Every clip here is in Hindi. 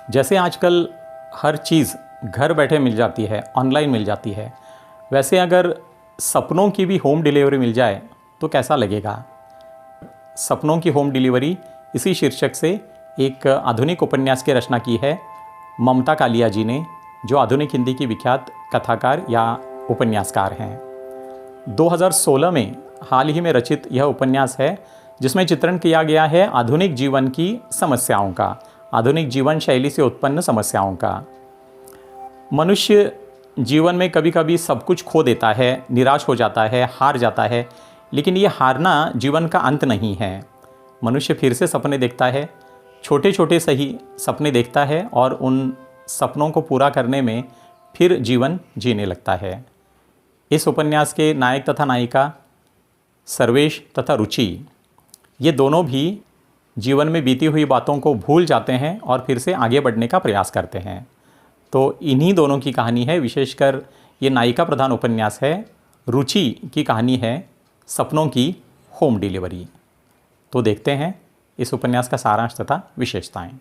जैसे आजकल हर चीज़ घर बैठे मिल जाती है, ऑनलाइन मिल जाती है, वैसे अगर सपनों की भी होम डिलीवरी मिल जाए तो कैसा लगेगा। सपनों की होम डिलीवरी इसी शीर्षक से एक आधुनिक उपन्यास की रचना की है ममता कालिया जी ने, जो आधुनिक हिंदी की विख्यात कथाकार या उपन्यासकार हैं। 2016 में हाल ही में रचित यह उपन्यास है जिसमें चित्रण किया गया है आधुनिक जीवन की समस्याओं का, आधुनिक जीवन शैली से उत्पन्न समस्याओं का। मनुष्य जीवन में कभी कभी सब कुछ खो देता है, निराश हो जाता है, हार जाता है, लेकिन ये हारना जीवन का अंत नहीं है। मनुष्य फिर से सपने देखता है, छोटे छोटे सही सपने देखता है और उन सपनों को पूरा करने में फिर जीवन जीने लगता है। इस उपन्यास के नायक तथा नायिका सर्वेश तथा रुचि, ये दोनों भी जीवन में बीती हुई बातों को भूल जाते हैं और फिर से आगे बढ़ने का प्रयास करते हैं। तो इन्हीं दोनों की कहानी है, विशेषकर ये नायिका प्रधान उपन्यास है। रुचि की कहानी है सपनों की होम डिलीवरी। तो देखते हैं इस उपन्यास का सारांश तथा विशेषताएं।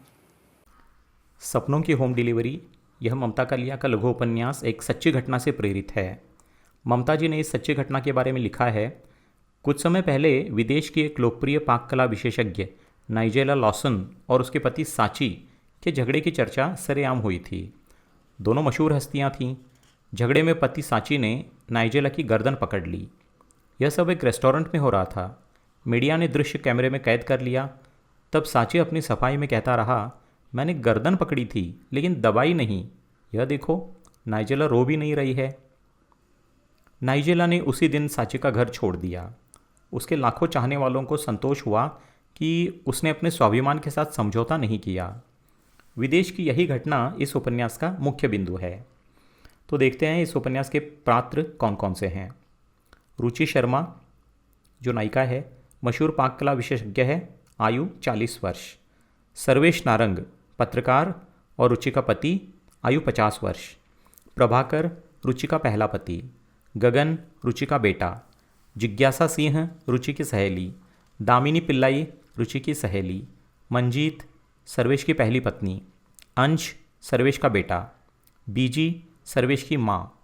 सपनों की होम डिलीवरी, यह ममता कालिया का लघु उपन्यास एक सच्ची घटना से प्रेरित है। ममता जी ने इस सच्ची घटना के बारे में लिखा है। कुछ समय पहले विदेश की एक लोकप्रिय पाक कला विशेषज्ञ नाइजेला लॉसन और उसके पति साची के झगड़े की चर्चा सरेआम हुई थी। दोनों मशहूर हस्तियां थीं। झगड़े में पति साची ने नाइजेला की गर्दन पकड़ ली। यह सब एक रेस्टोरेंट में हो रहा था। मीडिया ने दृश्य कैमरे में कैद कर लिया। तब साची अपनी सफाई में कहता रहा, मैंने गर्दन पकड़ी थी लेकिन दबाई नहीं। यह देखो, नाइजेला रो भी नहीं रही है। नाइजेला ने उसी दिन साची का घर छोड़ दिया। उसके लाखों चाहने वालों को संतोष हुआ कि उसने अपने स्वाभिमान के साथ समझौता नहीं किया। विदेश की यही घटना इस उपन्यास का मुख्य बिंदु है। तो देखते हैं इस उपन्यास के पात्र कौन कौन से हैं। रुचि शर्मा जो नायिका है, मशहूर पाक कला विशेषज्ञ है, आयु 40 वर्ष। सर्वेश नारंग पत्रकार और रुचि का पति, आयु 50 वर्ष। प्रभाकर रुचि का पहला पति। गगन रुचि का बेटा। जिज्ञासा सिंह रुचि की सहेली। दामिनी पिल्लाई रुचि की सहेली। मंजीत सर्वेश की पहली पत्नी। अंश सर्वेश का बेटा। बीजी सर्वेश की माँ।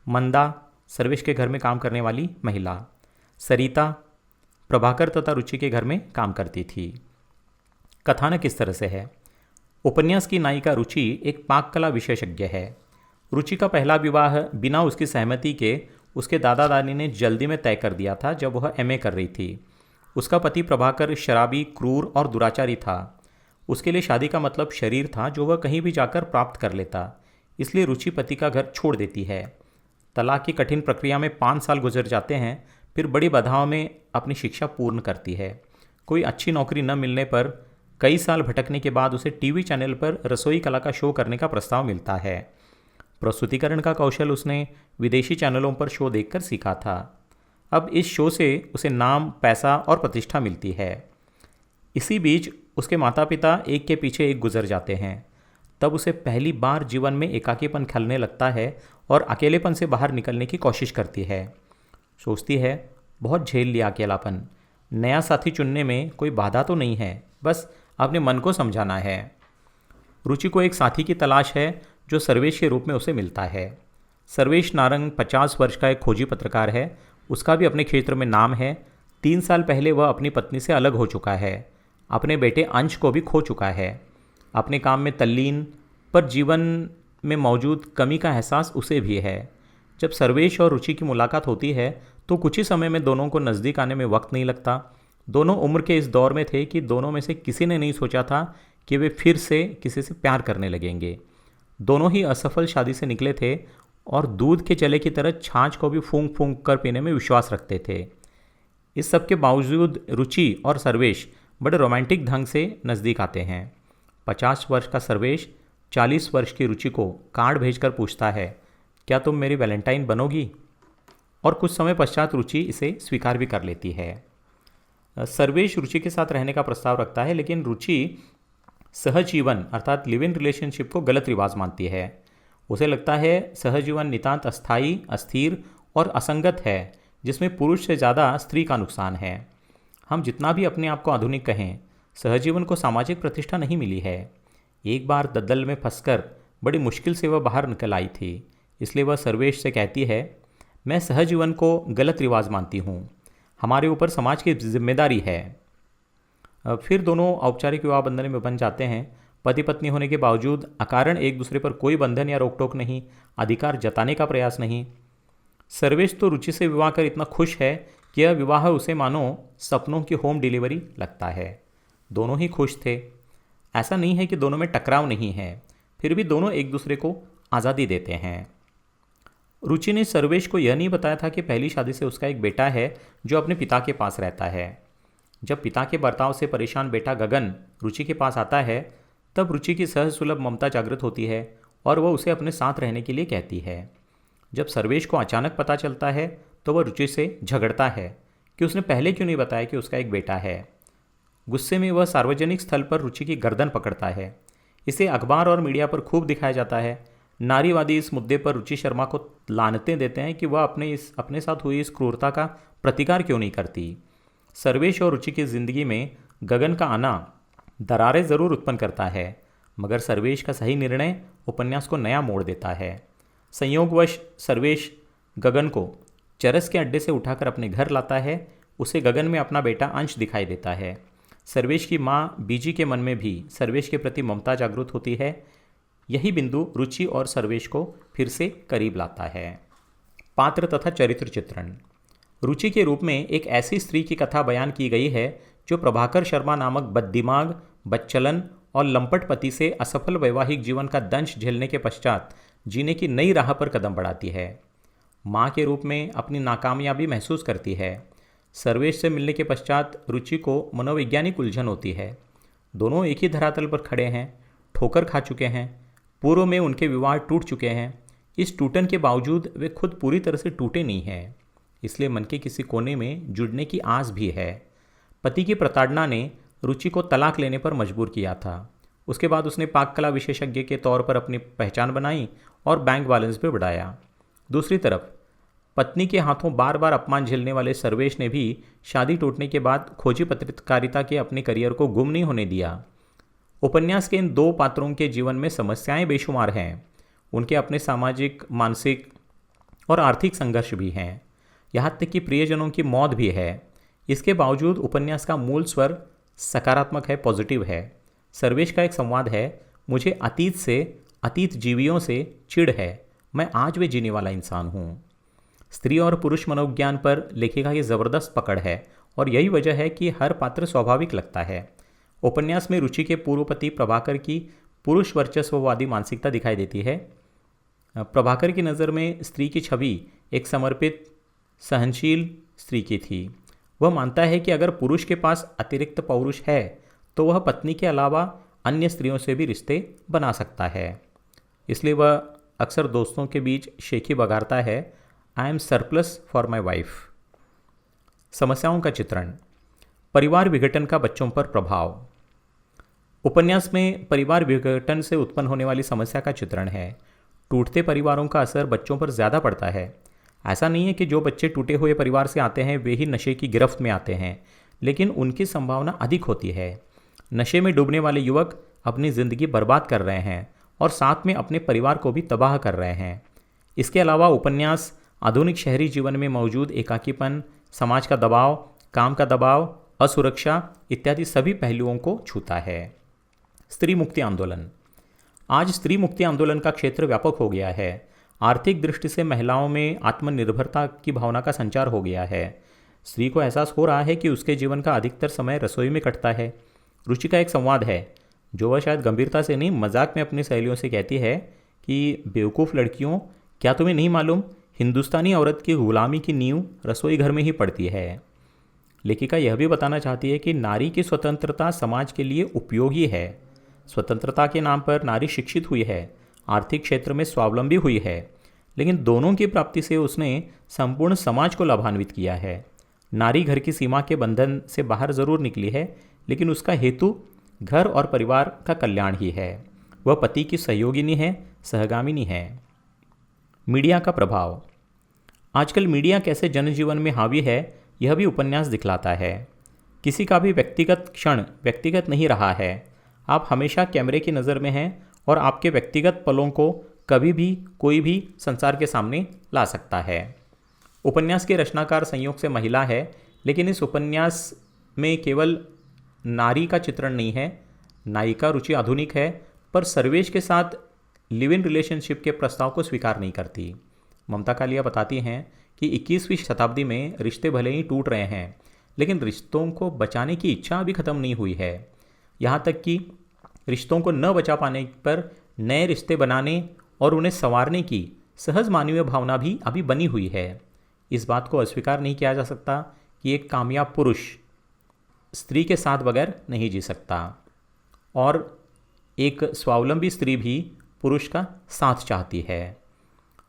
मंदा सर्वेश के घर में काम करने वाली महिला। सरिता प्रभाकर तथा रुचि के घर में काम करती थी। कथानक इस तरह से है। उपन्यास की नायिका रुचि एक पाक कला विशेषज्ञ है। रुचि का पहला विवाह बिना उसकी सहमति के उसके दादा दादी ने जल्दी में तय कर दिया था जब वह एमए कर रही थी। उसका पति प्रभाकर शराबी, क्रूर और दुराचारी था। उसके लिए शादी का मतलब शरीर था जो वह कहीं भी जाकर प्राप्त कर लेता। इसलिए रुचि पति का घर छोड़ देती है। तलाक की कठिन प्रक्रिया में 5 साल गुजर जाते हैं। फिर बड़ी बाधाओं में अपनी शिक्षा पूर्ण करती है। कोई अच्छी नौकरी न मिलने पर कई साल भटकने के बाद उसे टीवी चैनल पर रसोई कला का शो करने का प्रस्ताव मिलता है। प्रस्तुतिकरण का कौशल उसने विदेशी चैनलों पर शो देखकर सीखा था। अब इस शो से उसे नाम, पैसा और प्रतिष्ठा मिलती है। इसी बीच उसके माता पिता एक के पीछे एक गुजर जाते हैं। तब उसे पहली बार जीवन में एकाकीपन खलने लगता है और अकेलेपन से बाहर निकलने की कोशिश करती है। सोचती है, बहुत झेल लिया अकेलापन, नया साथी चुनने में कोई बाधा तो नहीं है, बस अपने मन को समझाना है। रुचि को एक साथी की तलाश है जो सर्वेश के रूप में उसे मिलता है। सर्वेश नारंग 50 वर्ष का एक खोजी पत्रकार है। उसका भी अपने क्षेत्र में नाम है। 3 साल पहले वह अपनी पत्नी से अलग हो चुका है। अपने बेटे अंश को भी खो चुका है। अपने काम में तल्लीन, पर जीवन में मौजूद कमी का एहसास उसे भी है। जब सर्वेश और रुचि की मुलाकात होती है तो कुछ ही समय में दोनों को नज़दीक आने में वक्त नहीं लगता। दोनों उम्र के इस दौर में थे कि दोनों में से किसी ने नहीं सोचा था कि वे फिर से किसी से प्यार करने लगेंगे। दोनों ही असफल शादी से निकले थे और दूध के जले की तरह छाछ को भी फूंक फूंक कर पीने में विश्वास रखते थे। इस सब के बावजूद रुचि और सर्वेश बड़े रोमांटिक ढंग से नज़दीक आते हैं। 50 वर्ष का सर्वेश 40 वर्ष की रुचि को कार्ड भेजकर पूछता है, क्या तुम मेरी वैलेंटाइन बनोगी? और कुछ समय पश्चात रुचि इसे स्वीकार भी कर लेती है। सर्वेश रुचि के साथ रहने का प्रस्ताव रखता है, लेकिन रुचि सहजीवन अर्थात लिव इन रिलेशनशिप को गलत रिवाज मानती है। उसे लगता है सहजीवन नितांत अस्थायी, अस्थिर और असंगत है, जिसमें पुरुष से ज़्यादा स्त्री का नुकसान है। हम जितना भी अपने आप को आधुनिक कहें, सहजीवन को सामाजिक प्रतिष्ठा नहीं मिली है। एक बार दलदल में फंसकर बड़ी मुश्किल से वह बाहर निकल आई थी। इसलिए वह सर्वेश से कहती है, मैं सहजीवन को गलत रिवाज मानती हूँ, हमारे ऊपर समाज की जिम्मेदारी है। फिर दोनों औपचारिक विवाह बंधन में बन जाते हैं। पति पत्नी होने के बावजूद अकारण एक दूसरे पर कोई बंधन या रोक टोक नहीं, अधिकार जताने का प्रयास नहीं। सर्वेश तो रुचि से विवाह कर इतना खुश है कि यह विवाह उसे मानो सपनों की होम डिलीवरी लगता है। दोनों ही खुश थे। ऐसा नहीं है कि दोनों में टकराव नहीं है, फिर भी दोनों एक दूसरे को आज़ादी देते हैं। रुचि ने सर्वेश को यह नहीं बताया था कि पहली शादी से उसका एक बेटा है जो अपने पिता के पास रहता है। जब पिता के बर्ताव से परेशान बेटा गगन रुचि के पास आता है, तब रुचि की सहज सुलभ ममता जागृत होती है और वह उसे अपने साथ रहने के लिए कहती है। जब सर्वेश को अचानक पता चलता है तो वह रुचि से झगड़ता है कि उसने पहले क्यों नहीं बताया कि उसका एक बेटा है। गुस्से में वह सार्वजनिक स्थल पर रुचि की गर्दन पकड़ता है। इसे अखबार और मीडिया पर खूब दिखाया जाता है। नारीवादी इस मुद्दे पर रुचि शर्मा को लानतें देते हैं कि वह अपने साथ हुई इस क्रूरता का प्रतिकार क्यों नहीं करती। सर्वेश और रुचि की ज़िंदगी में गगन का आना दरारें ज़रूर उत्पन्न करता है, मगर सर्वेश का सही निर्णय उपन्यास को नया मोड़ देता है। संयोगवश सर्वेश गगन को चरस के अड्डे से उठाकर अपने घर लाता है। उसे गगन में अपना बेटा अंश दिखाई देता है। सर्वेश की माँ बीजी के मन में भी सर्वेश के प्रति ममता जागृत होती है। यही बिंदु रुचि और सर्वेश को फिर से करीब लाता है। पात्र तथा चरित्र चित्रण। रुचि के रूप में एक ऐसी स्त्री की कथा बयान की गई है जो प्रभाकर शर्मा नामक बददिमाग, बदचलन और लंपट पति से असफल वैवाहिक जीवन का दंश झेलने के पश्चात जीने की नई राह पर कदम बढ़ाती है। माँ के रूप में अपनी नाकामयाबी महसूस करती है। सर्वेश से मिलने के पश्चात रुचि को मनोवैज्ञानिक उलझन होती है। दोनों एक ही धरातल पर खड़े हैं, ठोकर खा चुके हैं, पूर्व में उनके विवाह टूट चुके हैं। इस टूटन के बावजूद वे खुद पूरी तरह से टूटे नहीं हैं, इसलिए मन के किसी कोने में जुड़ने की आस भी है। पति की प्रताड़ना ने रुचि को तलाक लेने पर मजबूर किया था। उसके बाद उसने पाक कला विशेषज्ञ के तौर पर अपनी पहचान बनाई और बैंक बैलेंस भी बढ़ाया। दूसरी तरफ पत्नी के हाथों बार बार अपमान झेलने वाले सर्वेश ने भी शादी टूटने के बाद खोजी पत्रकारिता के अपने करियर को गुम नहीं होने दिया। उपन्यास के इन दो पात्रों के जीवन में समस्याएं बेशुमार हैं। उनके अपने सामाजिक, मानसिक और आर्थिक संघर्ष भी हैं। यहाँ तक कि प्रियजनों की मौत भी है। इसके बावजूद उपन्यास का मूल स्वर सकारात्मक है, पॉजिटिव है। सर्वेश का एक संवाद है, मुझे अतीत से, अतीत जीवियों से चिढ़ है, मैं आज भी जीने वाला इंसान हूँ। स्त्री और पुरुष मनोविज्ञान पर लेखिका की ज़बरदस्त पकड़ है और यही वजह है कि हर पात्र स्वाभाविक लगता है। उपन्यास में रुचि के पूर्व पति प्रभाकर की पुरुष वर्चस्ववादी मानसिकता दिखाई देती है। प्रभाकर की नज़र में स्त्री की छवि एक समर्पित, सहनशील स्त्री की थी। वह मानता है कि अगर पुरुष के पास अतिरिक्त पौरुष है तो वह पत्नी के अलावा अन्य स्त्रियों से भी रिश्ते बना सकता है। इसलिए वह अक्सर दोस्तों के बीच शेखी बघारता है, I am surplus for my wife. समस्याओं का चित्रण। परिवार विघटन का बच्चों पर प्रभाव। उपन्यास में परिवार विघटन से उत्पन्न होने वाली समस्या का चित्रण है। टूटते परिवारों का असर बच्चों पर ज़्यादा पड़ता है। ऐसा नहीं है कि जो बच्चे टूटे हुए परिवार से आते हैं वे ही नशे की गिरफ्त में आते हैं, लेकिन उनकी संभावना अधिक होती है। नशे में डूबने वाले युवक अपनी ज़िंदगी बर्बाद कर रहे हैं और साथ में अपने परिवार को भी तबाह कर रहे हैं। इसके अलावा उपन्यास आधुनिक शहरी जीवन में मौजूद एकाकीपन, समाज का दबाव, काम का दबाव, असुरक्षा इत्यादि सभी पहलुओं को छूता है। स्त्री मुक्ति आंदोलन। आज स्त्री मुक्ति आंदोलन का क्षेत्र व्यापक हो गया है। आर्थिक दृष्टि से महिलाओं में आत्मनिर्भरता की भावना का संचार हो गया है। स्त्री को एहसास हो रहा है कि उसके जीवन का अधिकतर समय रसोई में कटता है। रुचि का एक संवाद है जो वह शायद गंभीरता से नहीं, मजाक में अपनी सहेलियों से कहती है कि बेवकूफ़ लड़कियों, क्या तुम्हें नहीं मालूम, हिंदुस्तानी औरत की गुलामी की नींव रसोई घर में ही पड़ती है। लेखिका यह भी बताना चाहती है कि नारी की स्वतंत्रता समाज के लिए उपयोगी है। स्वतंत्रता के नाम पर नारी शिक्षित हुई है, आर्थिक क्षेत्र में स्वावलंबी हुई है, लेकिन दोनों की प्राप्ति से उसने संपूर्ण समाज को लाभान्वित किया है। नारी घर की सीमा के बंधन से बाहर जरूर निकली है, लेकिन उसका हेतु घर और परिवार का कल्याण ही है। वह पति की सहयोगिनी है, सहगामिनी है। मीडिया का प्रभाव। आजकल मीडिया कैसे जनजीवन में हावी है यह भी उपन्यास दिखलाता है। किसी का भी व्यक्तिगत क्षण व्यक्तिगत नहीं रहा है। आप हमेशा कैमरे की नज़र में हैं और आपके व्यक्तिगत पलों को कभी भी कोई भी संसार के सामने ला सकता है। उपन्यास के रचनाकार संयोग से महिला है, लेकिन इस उपन्यास में केवल नारी का चित्रण नहीं है। नायिका रुचि आधुनिक है, पर सर्वेश के साथ लिव इन रिलेशनशिप के प्रस्ताव को स्वीकार नहीं करती। ममता कालिया बताती हैं कि 21वीं शताब्दी में रिश्ते भले ही टूट रहे हैं, लेकिन रिश्तों को बचाने की इच्छा अभी ख़त्म नहीं हुई है। यहाँ तक कि रिश्तों को न बचा पाने पर नए रिश्ते बनाने और उन्हें संवारने की सहज मानवीय भावना भी अभी बनी हुई है। इस बात को अस्वीकार नहीं किया जा सकता कि एक कामयाब पुरुष स्त्री के साथ बगैर नहीं जी सकता, और एक स्वावलंबी स्त्री भी पुरुष का साथ चाहती है।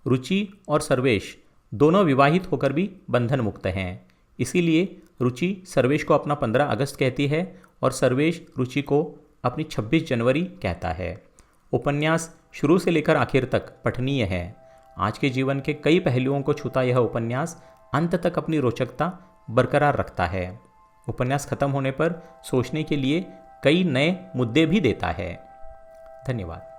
रुचि और सर्वेश दोनों विवाहित होकर भी बंधन मुक्त हैं। इसीलिए रुचि सर्वेश को अपना 15 अगस्त कहती है और सर्वेश रुचि को अपनी 26 जनवरी कहता है। उपन्यास शुरू से लेकर आखिर तक पठनीय है। आज के जीवन के कई पहलुओं को छूता यह उपन्यास अंत तक अपनी रोचकता बरकरार रखता है। उपन्यास खत्म होने पर सोचने के लिए कई नए मुद्दे भी देता है। धन्यवाद।